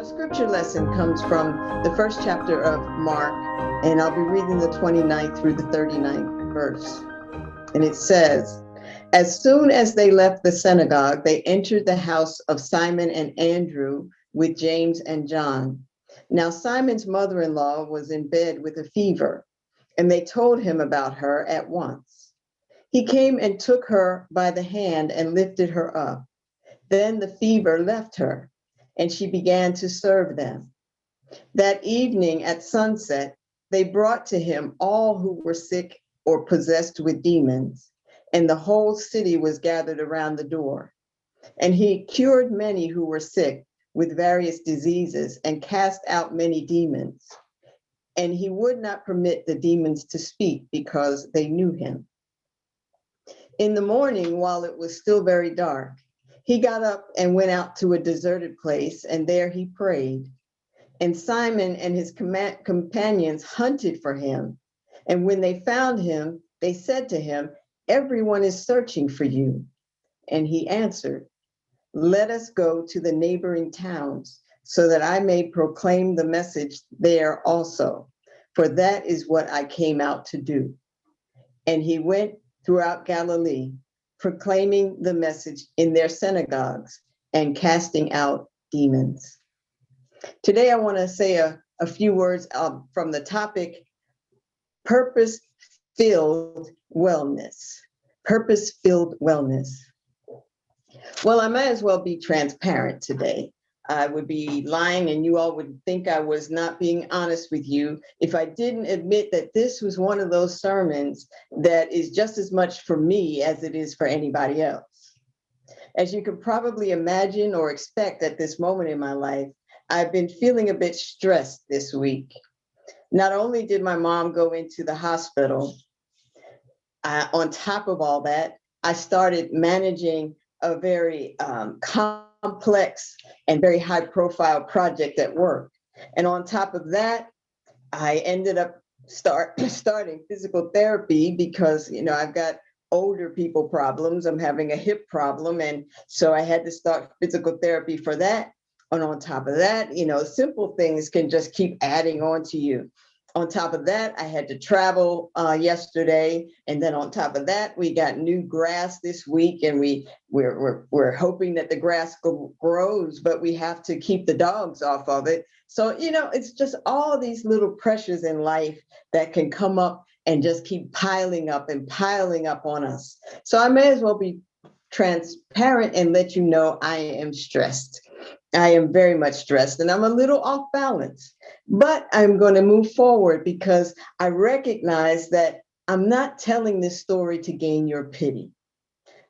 scripture lesson comes from the first chapter of Mark, and I'll be reading the 29th through the 39th verse. And it says, as soon as they left the synagogue, they entered the house of Simon and Andrew with James and John. Now Simon's mother-in-law was in bed with a fever, and they told him about her at once. He came and took her by the hand and lifted her up. Then the fever left her, and she began to serve them. That evening at sunset, they brought to him all who were sick or possessed with demons, and the whole city was gathered around the door. And he cured many who were sick with various diseases and cast out many demons. And he would not permit the demons to speak because they knew him. In the morning, while it was still very dark, he got up and went out to a deserted place, and there he prayed. And Simon and his companions hunted for him. And when they found him, they said to him, everyone is searching for you. And he answered, let us go to the neighboring towns so that I may proclaim the message there also, for that is what I came out to do. And he went throughout Galilee, proclaiming the message in their synagogues and casting out demons. Today, I want to say a few words from the topic, purpose-filled wellness. Purpose-filled wellness. Well, I might as well be transparent today. I would be lying and you all would think I was not being honest with you if I didn't admit that this was one of those sermons that is just as much for me as it is for anybody else. As you could probably imagine or expect at this moment in my life, I've been feeling a bit stressed this week. Not only did my mom go into the hospital, on top of all that, I started managing a very complex and very high profile project at work. And on top of that, I ended up starting physical therapy because, I've got older people problems. I'm having a hip problem. And so I had to start physical therapy for that. And on top of that, simple things can just keep adding on to you. On top of that, I had to travel yesterday. And then on top of that, we got new grass this week, and we're hoping that the grass grows, but we have to keep the dogs off of it. So, it's just all these little pressures in life that can come up and just keep piling up on us. So I may as well be transparent and let you know I am stressed. I am very much stressed and I'm a little off balance, but I'm going to move forward because I recognize that I'm not telling this story to gain your pity.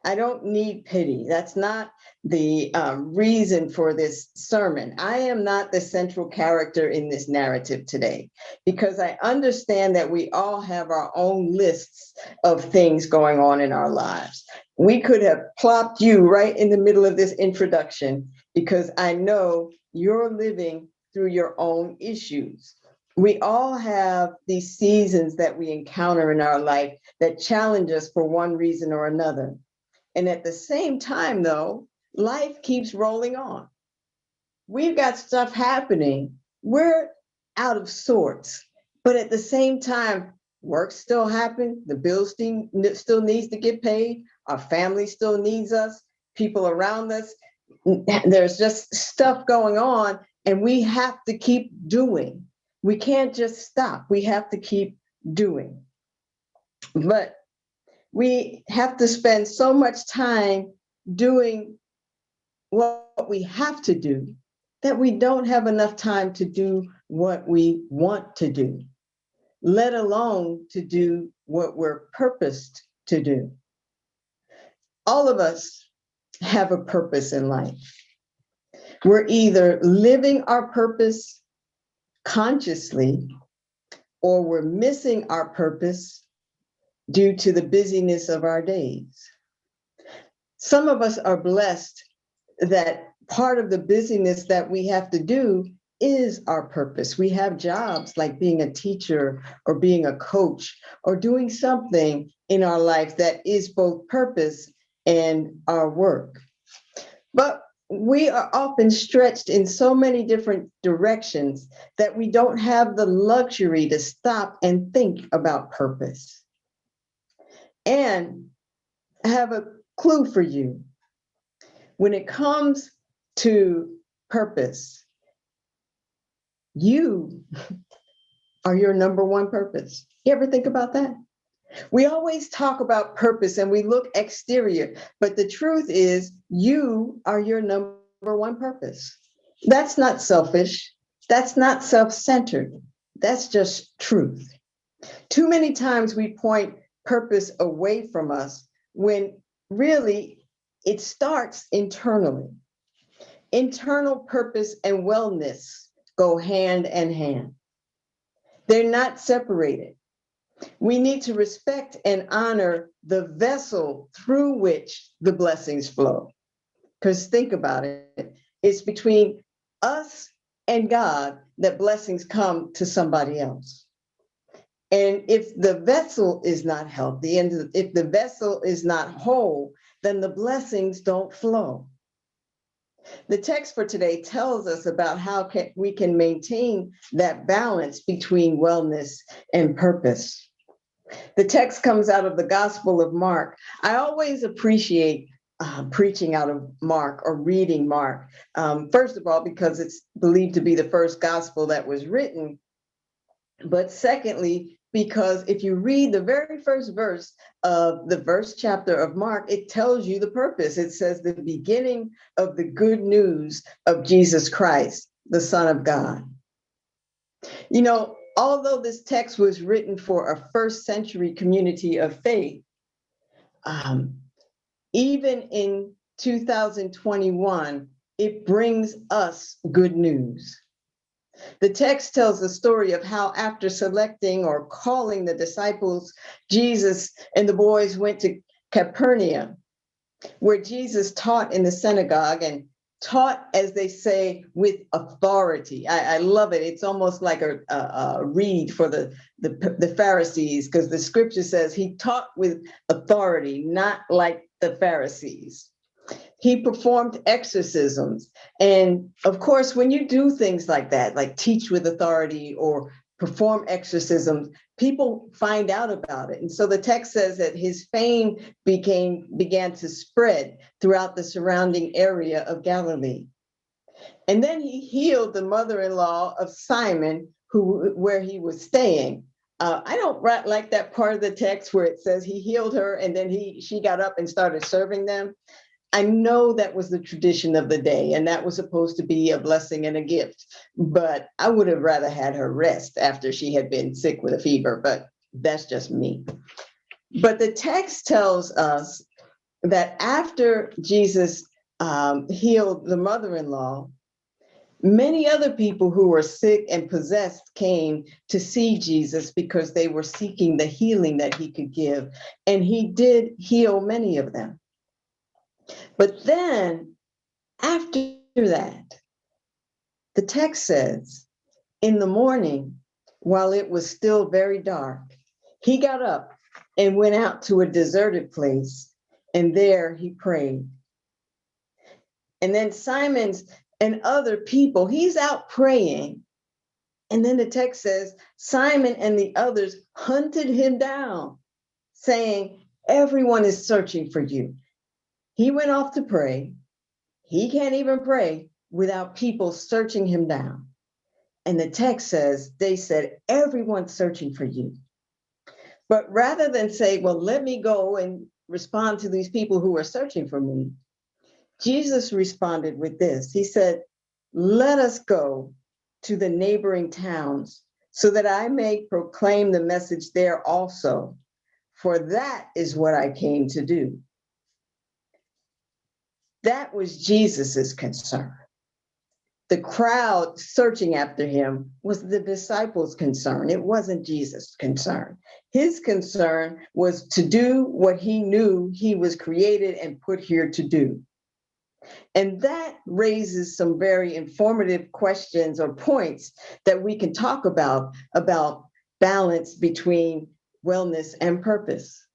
I don't need pity. That's not the reason for this sermon. I am not the central character in this narrative today because I understand that we all have our own lists of things going on in our lives. We could have plopped you right in the middle of this introduction because I know you're living through your own issues. We all have these seasons that we encounter in our life that challenge us for one reason or another. And at the same time, though, life keeps rolling on. We've got stuff happening. We're out of sorts. But at the same time, work still happens. The bills still needs to get paid. Our family still needs us. People around us. There's just stuff going on, and we have to keep doing. We can't just stop. We have to keep doing. But we have to spend so much time doing what we have to do that we don't have enough time to do what we want to do, let alone to do what we're purposed to do. All of us have a purpose in life. We're either living our purpose consciously or we're missing our purpose due to the busyness of our days. Some of us are blessed that part of the busyness that we have to do is our purpose. We have jobs like being a teacher or being a coach or doing something in our life that is both purpose and our work. But we are often stretched in so many different directions that we don't have the luxury to stop and think about purpose. And I have a clue for you. When it comes to purpose, you are your number one purpose. You ever think about that? We always talk about purpose and we look exterior, but the truth is you are your number one purpose. That's not selfish. That's not self-centered. That's just truth. Too many times we point purpose away from us when really it starts internally. Internal purpose and wellness go hand in hand. They're not separated. We need to respect and honor the vessel through which the blessings flow. Because think about it, it's between us and God that blessings come to somebody else. And if the vessel is not healthy and if the vessel is not whole, then the blessings don't flow. The text for today tells us about how we can maintain that balance between wellness and purpose. The text comes out of the Gospel of Mark. I always appreciate preaching out of Mark or reading Mark. First of all, because it's believed to be the first gospel that was written. But secondly, because if you read the very first verse of the first chapter of Mark, it tells you the purpose. It says the beginning of the good news of Jesus Christ, the Son of God. You know, although this text was written for a first century community of faith, even in 2021, it brings us good news. The text tells the story of how after selecting or calling the disciples, Jesus and the boys went to Capernaum, where Jesus taught in the synagogue and taught, as they say, with authority. I love it. It's almost like a read for the Pharisees, because the scripture says he taught with authority, not like the Pharisees. He performed exorcisms. And of course, when you do things like that, like teach with authority or perform exorcisms, people find out about it. And so the text says that his fame began to spread throughout the surrounding area of Galilee. And then he healed the mother-in-law of Simon, where he was staying. I don't like that part of the text where it says he healed her and then she got up and started serving them. I know that was the tradition of the day, and that was supposed to be a blessing and a gift, but I would have rather had her rest after she had been sick with a fever, but that's just me. But the text tells us that after Jesus healed the mother-in-law, many other people who were sick and possessed came to see Jesus because they were seeking the healing that he could give, and he did heal many of them. But then after that, the text says, in the morning, while it was still very dark, he got up and went out to a deserted place, and there he prayed. And then Simon's and other people, he's out praying. And then the text says, Simon and the others hunted him down, saying, everyone is searching for you. He went off to pray. He can't even pray without people searching him down. And the text says, they said, everyone's searching for you. But rather than say, well, let me go and respond to these people who are searching for me, Jesus responded with this. He said, let us go to the neighboring towns so that I may proclaim the message there also, for that is what I came to do. That was Jesus's concern. The crowd searching after him was the disciples' concern. It wasn't Jesus' concern. His concern was to do what he knew he was created and put here to do. And that raises some very informative questions or points that we can talk about balance between wellness and purpose.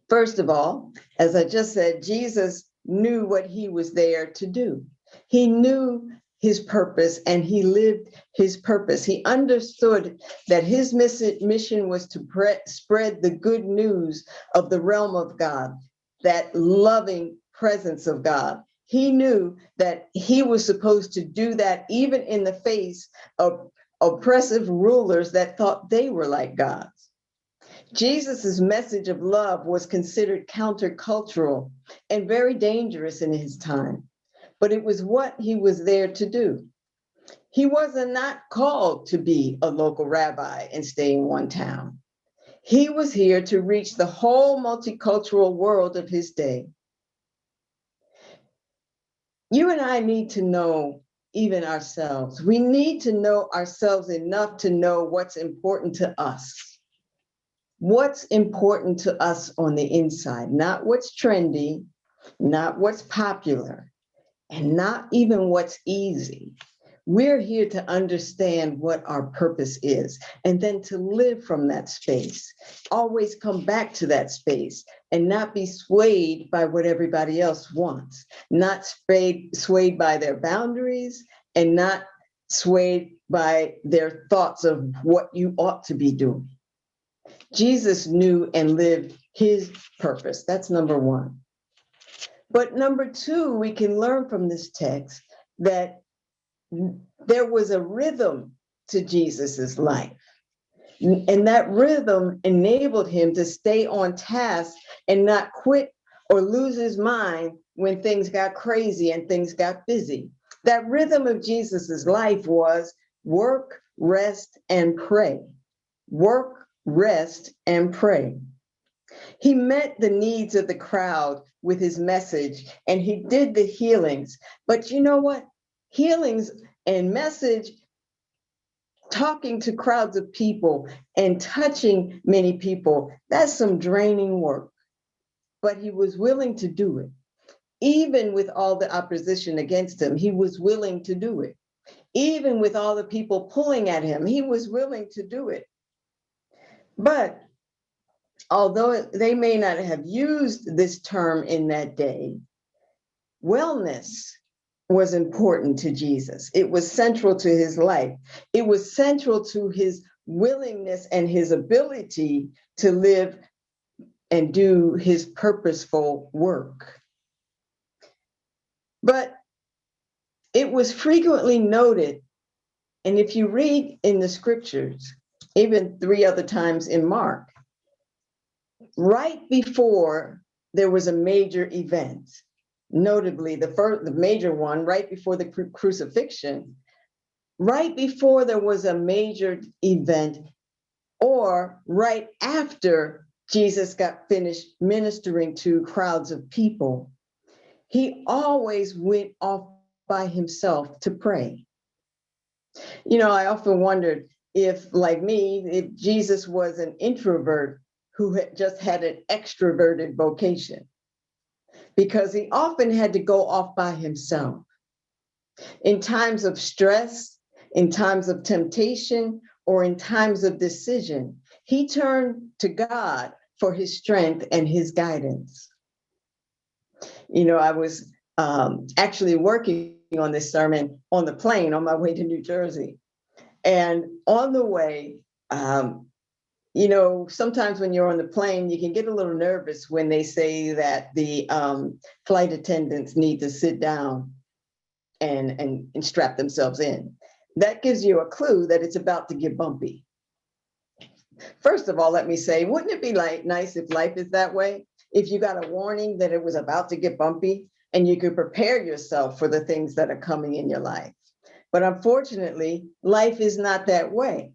First of all, as I just said, Jesus knew what he was there to do. He knew his purpose and he lived his purpose. He understood that his mission was to spread the good news of the realm of God, that loving presence of God. He knew that he was supposed to do that even in the face of oppressive rulers that thought they were like gods. Jesus's message of love was considered countercultural and very dangerous in his time, but it was what he was there to do. He was not called to be a local rabbi and stay in one town. He was here to reach the whole multicultural world of his day. You and I need to know even ourselves. We need to know ourselves enough to know what's important to us. What's important to us on the inside, not what's trendy, not what's popular, and not even what's easy. We're here to understand what our purpose is and then to live from that space. Always come back to that space and not be swayed by what everybody else wants, not swayed by their boundaries and not swayed by their thoughts of what you ought to be doing. Jesus knew and lived his purpose. That's number one. But number two, we can learn from this text that there was a rhythm to Jesus's life. And that rhythm enabled him to stay on task and not quit or lose his mind when things got crazy and things got busy. That rhythm of Jesus's life was work, rest, and pray. Work, rest, and pray. He met the needs of the crowd with his message and he did the healings. But you know what? Healings and message, talking to crowds of people and touching many people, that's some draining work. But he was willing to do it. Even with all the opposition against him, he was willing to do it. Even with all the people pulling at him, he was willing to do it. But although they may not have used this term in that day, wellness was important to Jesus. It was central to his life. It was central to his willingness and his ability to live and do his purposeful work. But it was frequently noted, and if you read in the scriptures, even 3 other times in Mark, right before there was a major event, notably the major one right before the crucifixion, right before there was a major event, or right after Jesus got finished ministering to crowds of people, he always went off by himself to pray. You know, I often wondered if, like me, if Jesus was an introvert who had just had an extroverted vocation, because he often had to go off by himself. In times of stress, in times of temptation, or in times of decision, he turned to God for his strength and his guidance. You know, I was actually working on this sermon on the plane on my way to New Jersey. And on the way, you know, sometimes when you're on the plane, you can get a little nervous when they say that the flight attendants need to sit down and strap themselves in. That gives you a clue that it's about to get bumpy. First of all, let me say, wouldn't it be nice if life is that way? If you got a warning that it was about to get bumpy and you could prepare yourself for the things that are coming in your life. But unfortunately, life is not that way.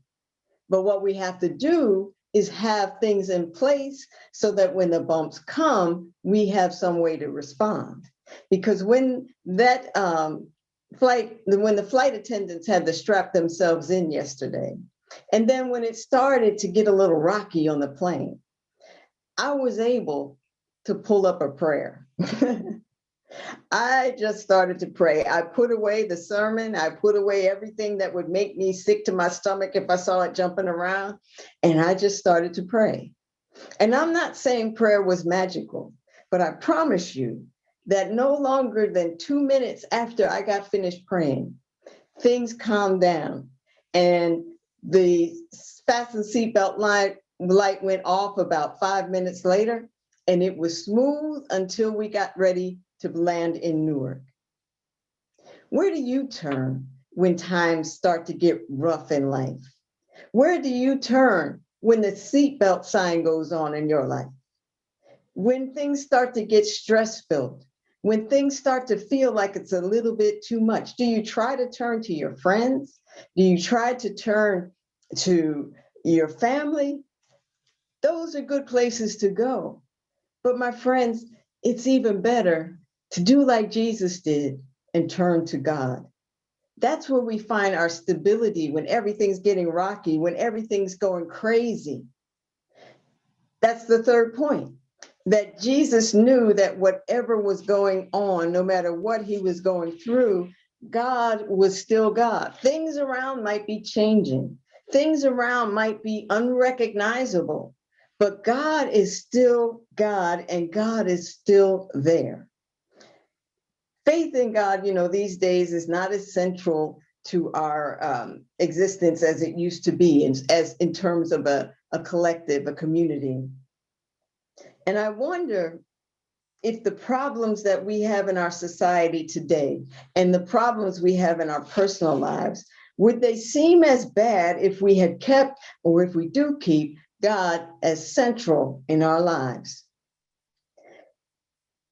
But what we have to do is have things in place so that when the bumps come, we have some way to respond. Because when that when the flight attendants had to strap themselves in yesterday, and then when it started to get a little rocky on the plane, I was able to pull up a prayer. I just started to pray. I put away the sermon. I put away everything that would make me sick to my stomach if I saw it jumping around. And I just started to pray. And I'm not saying prayer was magical, but I promise you, that no longer than 2 minutes after I got finished praying, things calmed down and the fasten seatbelt light went off about 5 minutes later, and it was smooth until we got ready to land in Newark. Where do you turn when times start to get rough in life? Where do you turn when the seatbelt sign goes on in your life? When things start to get stress-filled, when things start to feel like it's a little bit too much, do you try to turn to your friends? Do you try to turn to your family? Those are good places to go. But my friends, it's even better to do like Jesus did and turn to God. That's where we find our stability when everything's getting rocky, when everything's going crazy. That's the third point, that Jesus knew that whatever was going on, no matter what he was going through, God was still God. Things around might be changing. Things around might be unrecognizable, but God is still God and God is still there. Faith in God, these days is not as central to our existence as it used to be, as in terms of a collective, a community. And I wonder if the problems that we have in our society today and the problems we have in our personal lives, would they seem as bad if we had kept, or if we do keep, God as central in our lives?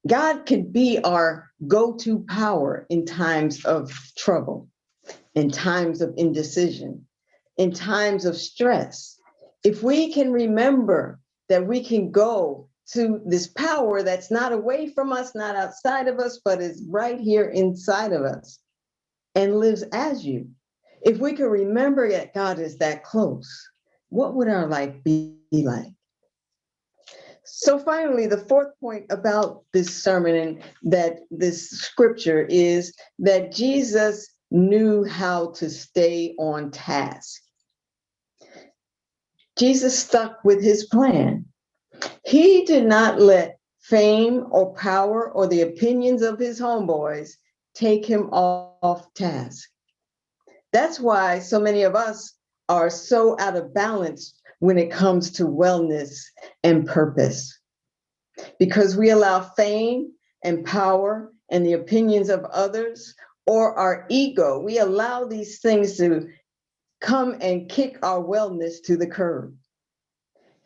God could be our go-to power in times of trouble, in times of indecision, in times of stress. If we can remember that we can go to this power that's not away from us, not outside of us, but is right here inside of us and lives as you. If we can remember that God is that close, what would our life be like? So finally, the fourth point about this sermon and that this scripture is that Jesus knew how to stay on task. Jesus stuck with his plan. He did not let fame or power or the opinions of his homeboys take him off task. That's why so many of us are so out of balance when it comes to wellness and purpose, because we allow fame and power and the opinions of others or our ego. We allow these things to come and kick our wellness to the curb.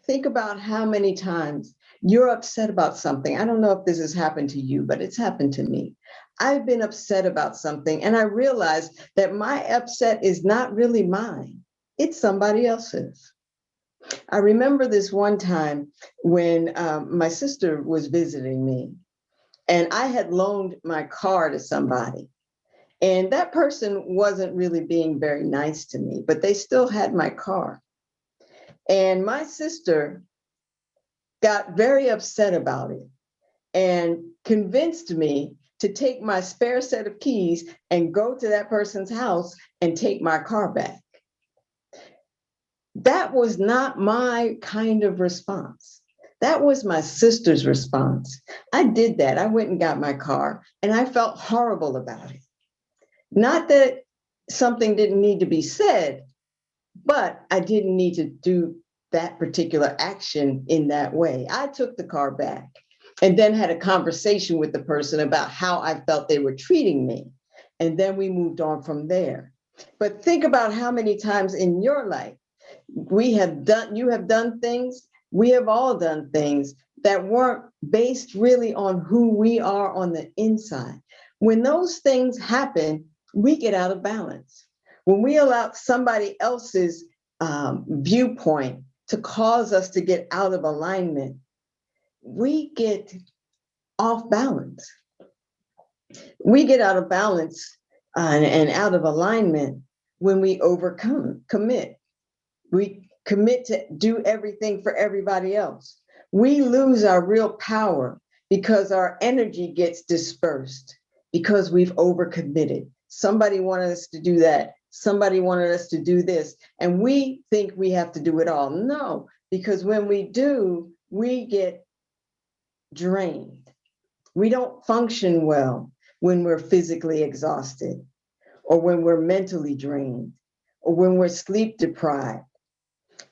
Think about how many times you're upset about something. I don't know if this has happened to you, but it's happened to me. I've been upset about something and I realized that my upset is not really mine. It's somebody else's. I remember this one time when my sister was visiting me and I had loaned my car to somebody. And that person wasn't really being very nice to me, but they still had my car. And my sister got very upset about it and convinced me to take my spare set of keys and go to that person's house and take my car back. That was not my kind of response. That was my sister's response. I did that. I went and got my car and I felt horrible about it. Not that something didn't need to be said, but I didn't need to do that particular action in that way. I took the car back and then had a conversation with the person about how I felt they were treating me. And then we moved on from there. But think about how many times in your life you have done things, we have all done things that weren't based really on who we are on the inside. When those things happen, we get out of balance. When we allow somebody else's viewpoint to cause us to get out of alignment, we get off balance. We get out of balance and out of alignment when we commit. We commit to do everything for everybody else. We lose our real power because our energy gets dispersed because we've overcommitted. Somebody wanted us to do that. Somebody wanted us to do this. And we think we have to do it all. No, because when we do, we get drained. We don't function well when we're physically exhausted, or when we're mentally drained, or when we're sleep deprived.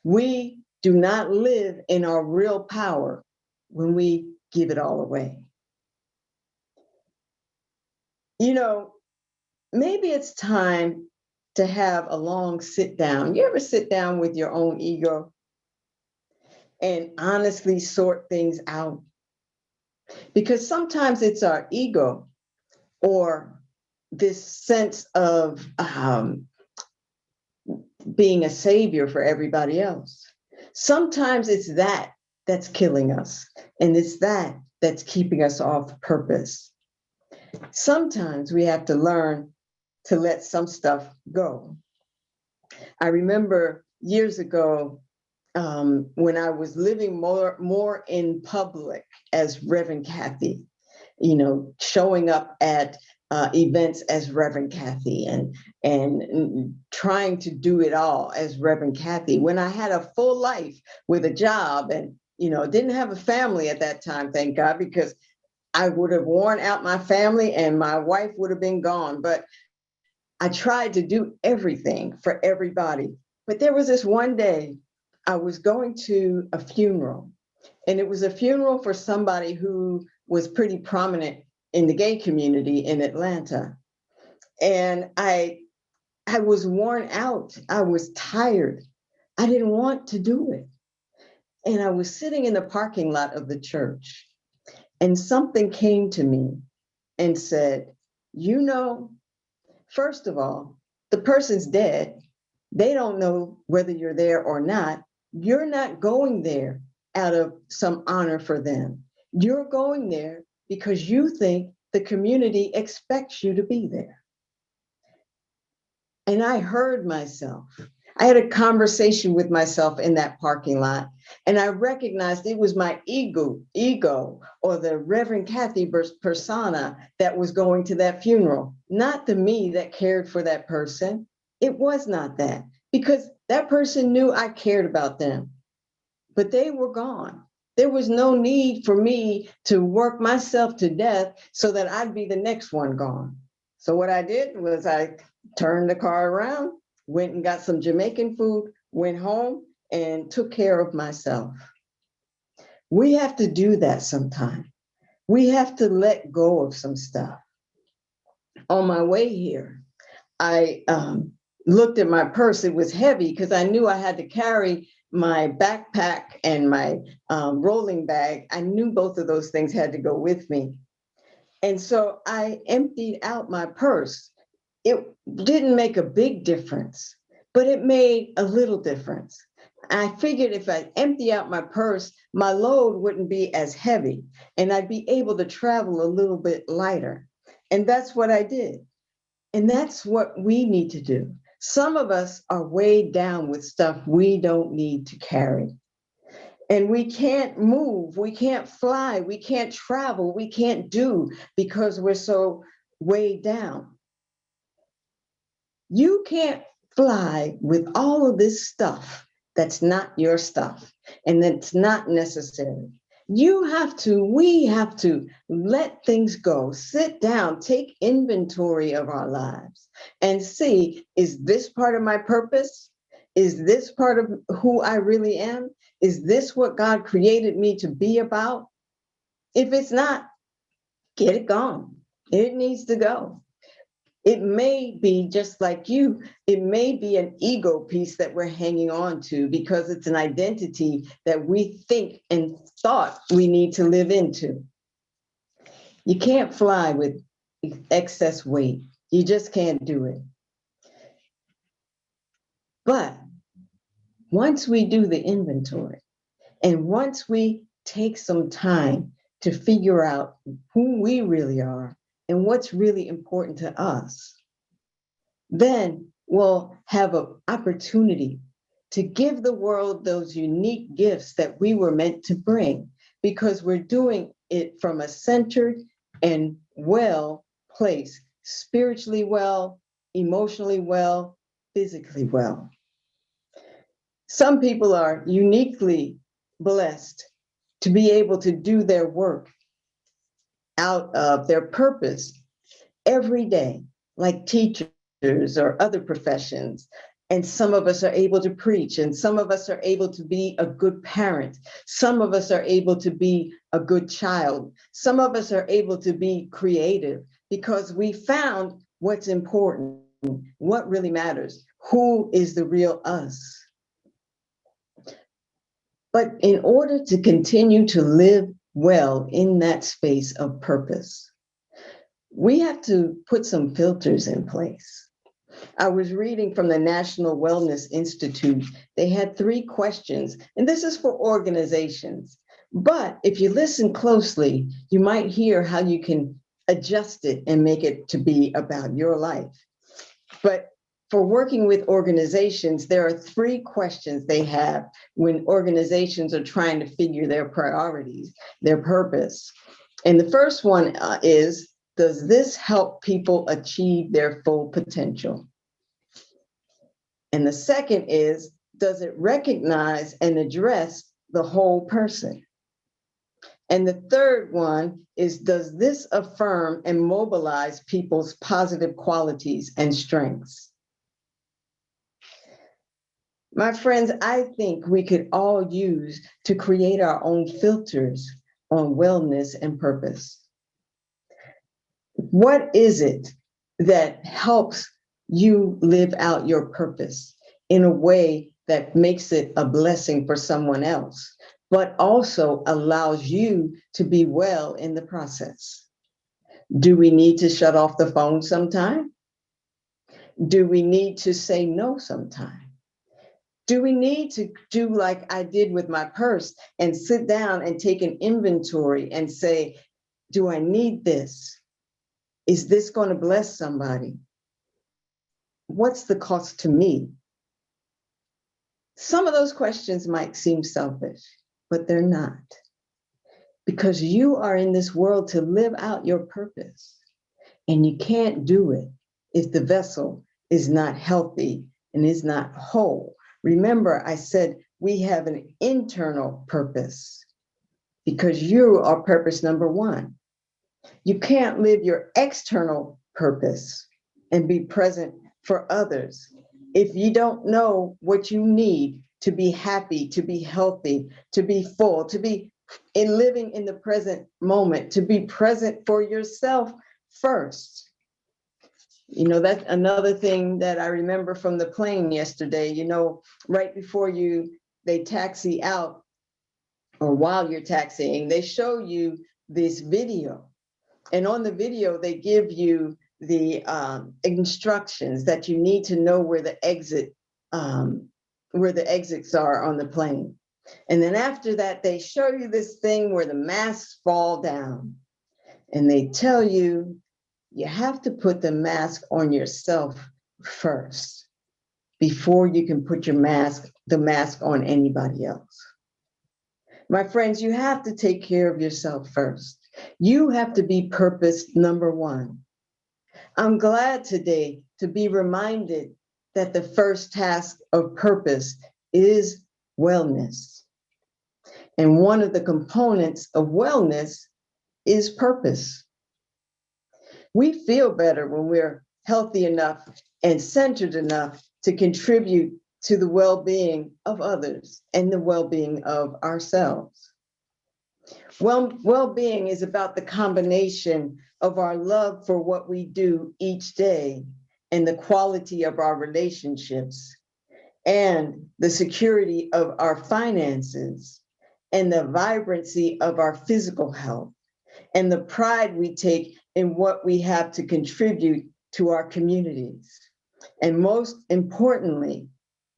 We do not live in our real power when we give it all away. You know, maybe it's time to have a long sit down. You ever sit down with your own ego and honestly sort things out? Because sometimes it's our ego or this sense of being a savior for everybody else. Sometimes it's that that's killing us, and it's that that's keeping us off purpose. Sometimes we have to learn to let some stuff go. I remember years ago when I was living more in public as Reverend Kathi, you know, showing up at events as Reverend Kathi and trying to do it all as Reverend Kathi. When I had a full life with a job and, you know, didn't have a family at that time, thank God, because I would have worn out my family and my wife would have been gone. But I tried to do everything for everybody. But there was this one day I was going to a funeral, and it was a funeral for somebody who was pretty prominent in the gay community in Atlanta. And I was worn out. I was tired. I didn't want to do it. And I was sitting in the parking lot of the church, and something came to me and said, you know, first of all, the person's dead. They don't know whether you're there or not. You're not going there out of some honor for them. You're going there because you think the community expects you to be there. And I heard myself. I had a conversation with myself in that parking lot, and I recognized it was my ego, or the Reverend Kathi persona that was going to that funeral, not the me that cared for that person. It was not that, because that person knew I cared about them, but they were gone. There was no need for me to work myself to death so that I'd be the next one gone. So what I did was I turned the car around, went and got some Jamaican food, went home, and took care of myself. We have to do that sometime. We have to let go of some stuff. On my way here, I looked at my purse. It was heavy because I knew I had to carry my backpack and my rolling bag. I knew both of those things had to go with me. And so I emptied out my purse. It didn't make a big difference, but it made a little difference. I figured if I empty out my purse, my load wouldn't be as heavy and I'd be able to travel a little bit lighter. And that's what I did. And that's what we need to do. Some of us are weighed down with stuff we don't need to carry. And we can't move, we can't fly, we can't travel, we can't do because we're so weighed down. You can't fly with all of this stuff that's not your stuff and that's not necessary. We have to let things go, sit down, take inventory of our lives and see, is this part of my purpose? Is this part of who I really am? Is this what God created me to be about? If it's not, get it gone. It needs to go. It may be just like you, it may be an ego piece that we're hanging on to because it's an identity that we think and thought we need to live into. You can't fly with excess weight. You just can't do it. But once we do the inventory and once we take some time to figure out who we really are and what's really important to us, then we'll have an opportunity to give the world those unique gifts that we were meant to bring, because we're doing it from a centered and well place, spiritually well, emotionally well, physically well. Some people are uniquely blessed to be able to do their work out of their purpose every day, like teachers or other professions. And some of us are able to preach, and some of us are able to be a good parent. Some of us are able to be a good child. Some of us are able to be creative because we found what's important, what really matters, who is the real us. But in order to continue to live well in that space of purpose, we have to put some filters in place. I was reading from the National Wellness Institute. They had 3 questions, and this is for organizations. But if you listen closely, you might hear how you can adjust it and make it to be about your life. But for working with organizations, there are 3 questions they have when organizations are trying to figure their priorities, their purpose. And the first one is, does this help people achieve their full potential? And the second is, does it recognize and address the whole person? And the third one is, does this affirm and mobilize people's positive qualities and strengths? My friends, I think we could all use to create our own filters on wellness and purpose. What is it that helps you live out your purpose in a way that makes it a blessing for someone else, but also allows you to be well in the process? Do we need to shut off the phone sometime? Do we need to say no sometime? Do we need to do like I did with my purse and sit down and take an inventory and say, do I need this? Is this going to bless somebody? What's the cost to me? Some of those questions might seem selfish, but they're not. Because you are in this world to live out your purpose. And you can't do it if the vessel is not healthy and is not whole. Remember, I said we have an internal purpose because you are purpose number 1. You can't live your external purpose and be present for others if you don't know what you need to be happy, to be healthy, to be full, to be in living in the present moment, to be present for yourself first. You know, that's another thing that I remember from the plane yesterday. You know, right before they taxi out, or while you're taxiing, they show you this video. And on the video, they give you the instructions that you need to know where the exits are on the plane. And then after that, they show you this thing where the masks fall down. And they tell you, you have to put the mask on yourself first before you can put the mask on anybody else. My friends, you have to take care of yourself first. You have to be purpose number 1. I'm glad today to be reminded that the first task of purpose is wellness. And one of the components of wellness is purpose. We feel better when we're healthy enough and centered enough to contribute to the well-being of others and the well-being of ourselves. Well-being is about the combination of our love for what we do each day and the quality of our relationships and the security of our finances and the vibrancy of our physical health and the pride we take in what we have to contribute to our communities. And most importantly,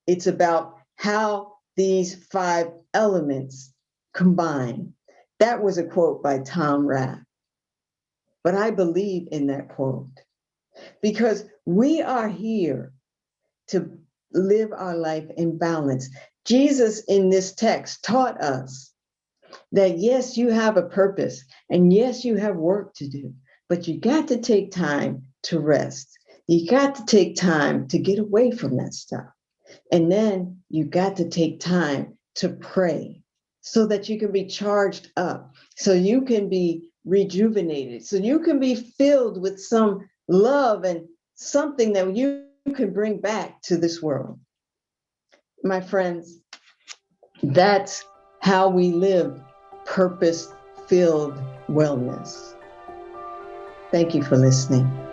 it's about how these 5 elements combine. That was a quote by Tom Rath. But I believe in that quote because we are here to live our life in balance. Jesus in this text taught us that yes, you have a purpose and yes, you have work to do, but you got to take time to rest. You got to take time to get away from that stuff. And then you got to take time to pray so that you can be charged up, so you can be rejuvenated, so you can be filled with some love and something that you can bring back to this world. My friends, that's how we live purpose-filled wellness. Thank you for listening.